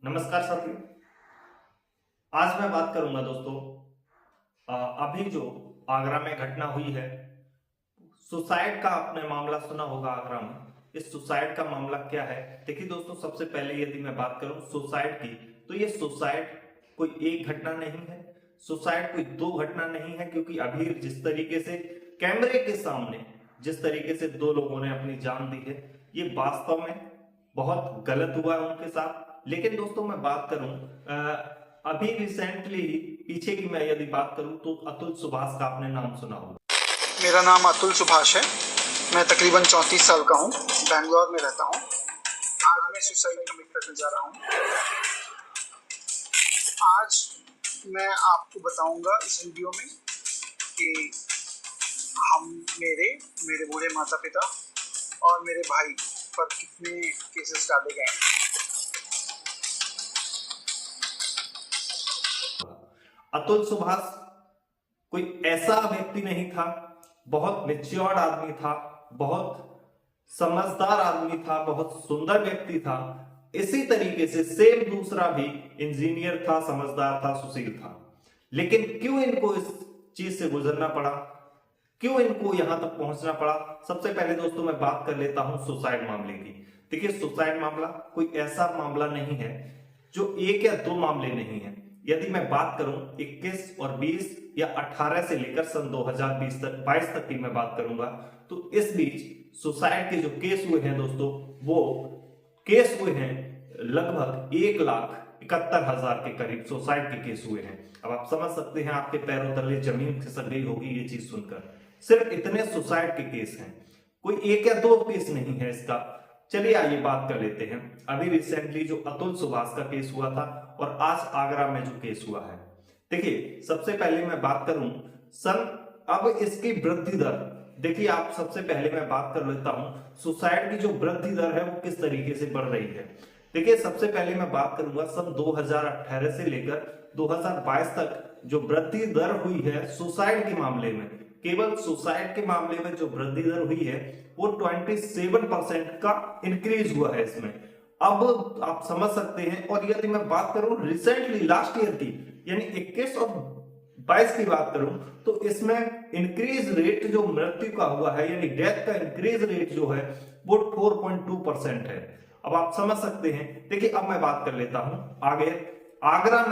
नमस्कार साथियों। आज मैं बात करूंगा दोस्तों अभी जो आगरा में घटना हुई है, सुसाइड का आपने मामला सुना होगा आगरा में। इस सुसाइड का मामला क्या है? देखिए दोस्तों, सबसे पहले यदि मैं बात करूं सुसाइड की, तो ये सुसाइड कोई एक घटना नहीं है, सुसाइड कोई दो घटना नहीं है, क्योंकि अभी जिस तरीके से कैमरे के सामने जिस तरीके से दो लोगों ने अपनी जान दी है, ये वास्तव में बहुत गलत हुआ है उनके साथ। लेकिन दोस्तों मैं बात करूं अभी रिसेंटली पीछे की मैं यदि बात करूं तो अतुल सुभाष का आपने नाम सुना होगा। मेरा नाम अतुल सुभाष है। मैं तकरीबन 34 साल का हूँ, बैंगलोर में रहता हूँ। आज मैं सुसाइड कमिट करने जा रहा हूँ। आज मैं आपको बताऊंगा इस वीडियो में कि मेरे बूढ़े माता पिता और मेरे भाई पर कितने केसेस डाले गए हैं। अतुल सुभाष कोई ऐसा व्यक्ति नहीं था, बहुत मैच्योर्ड आदमी था, बहुत समझदार आदमी था, बहुत सुंदर व्यक्ति था। इसी तरीके से सेम दूसरा भी इंजीनियर था, समझदार था, सुशील था। लेकिन क्यों इनको इस चीज से गुजरना पड़ा, क्यों इनको यहां तक पहुंचना पड़ा? सबसे पहले दोस्तों मैं बात कर लेता हूं सुसाइड मामले की। देखिए, सुसाइड मामला कोई ऐसा मामला नहीं है जो एक या दो मामले नहीं है। यदि मैं बात करूं 21 और 20 या 18 से लेकर सन 2020 तक 22 तक की मैं बात करूंगा, तो इस बीच सुसाइड के जो केस हुए हैं दोस्तों, वो केस हुए हैं लगभग 1,71,000 के करीब सुसाइड के केस हुए हैं। अब आप समझ सकते हैं, आपके पैरों तले जमीन खिसक गई होगी ये चीज सुनकर। सिर्फ इतने सुसाइड के केस हैं, कोई एक या दो केस नहीं है इसका। चलिए आइए बात कर लेते हैं अभी रिसेंटली जो अतुल सुभाष का केस हुआ था और आज आगरा में जो केस हुआ है। देखिए, सबसे पहले मैं बात करूं अब इसकी वृद्धि दर। देखिए, आप सबसे पहले मैं बात कर लेता हूं सुसाइड की जो वृद्धि दर है वो किस तरीके से बढ़ रही है। देखिए, सबसे पहले मैं बात करूंगा सन 2018 से लेकर 2022 तक जो वृद्धि दर हुई है सुसाइड के मामले में, केवल सुसाइड के मामले में जो वृद्धि दर हुई है वो 27% का इंक्रीज हुआ है इसमें। अब आप समझ सकते हैं। और यदि मैं बात करूं रिसेंटली लास्ट ईयर की, यानी 21 और 22 की बात करूं, तो इसमें इंक्रीज रेट जो मृत्यु का हुआ है, यानी डेथ का इंक्रीज रेट जो है वो 4.2% है। अब आप समझ सकते हैं। देखिए, अब मैं बात कर लेता हूं आगे आगरा में